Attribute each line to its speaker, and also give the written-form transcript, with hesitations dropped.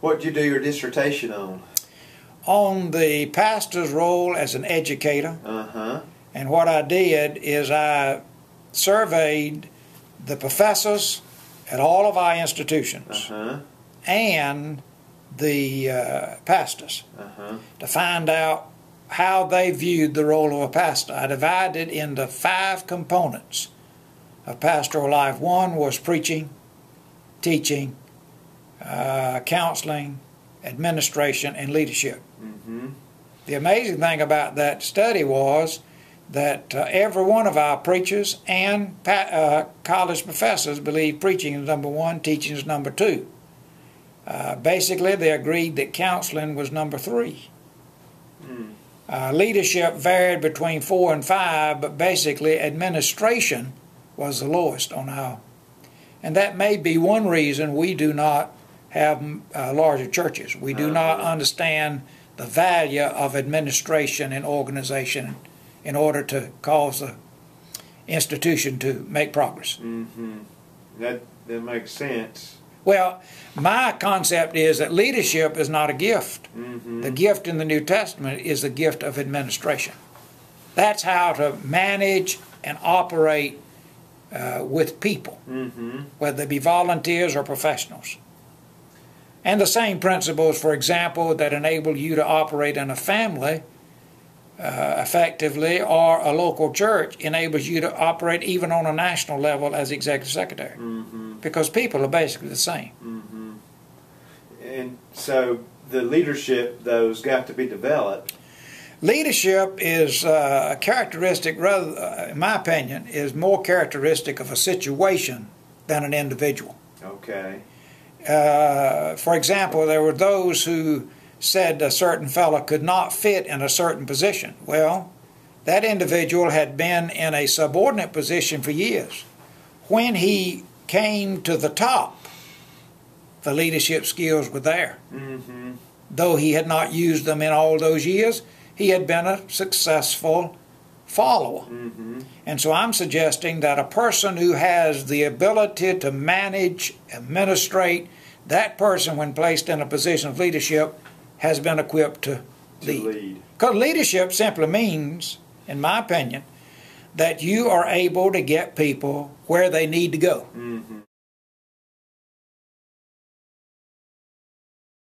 Speaker 1: What did you do your dissertation on?
Speaker 2: On the pastor's role as an educator. And what I did is I surveyed the professors at all of our institutions and the pastors to find out how they viewed the role of a pastor. I divided into 5 components of pastoral life. One was preaching, teaching, counseling, administration, and leadership. The amazing thing about that study was that every one of our preachers and college professors believed preaching is number 1, teaching is number 2. Basically, they agreed that counseling was number 3. Leadership varied between 4 and 5, but basically administration was the lowest on our. And that may be one reason we do not have larger churches. We do not understand the value of administration and organization in order to cause the institution to make progress.
Speaker 1: That makes sense.
Speaker 2: Well, my concept is that leadership is not a gift. The gift in the New Testament is the gift of administration. That's how to manage and operate with people, whether they be volunteers or professionals. And the same principles, for example, that enable you to operate in a family effectively, or a local church enables you to operate even on a national level as executive secretary, because people are basically the same.
Speaker 1: And so the leadership, though, has got to be developed.
Speaker 2: Leadership is a characteristic, rather, in my opinion, is more characteristic of a situation than an individual.
Speaker 1: Okay.
Speaker 2: For example, there were those who said a certain fellow could not fit in a certain position. Well, that individual had been in a subordinate position for years. When he came to the top, the leadership skills were there. Though he had not used them in all those years, he had been a successful follower. And so I'm suggesting that a person who has the ability to manage, administrate, that person, when placed in a position of leadership, has been equipped to lead. Because leadership simply means, in my opinion, that you are able to get people where they need to go.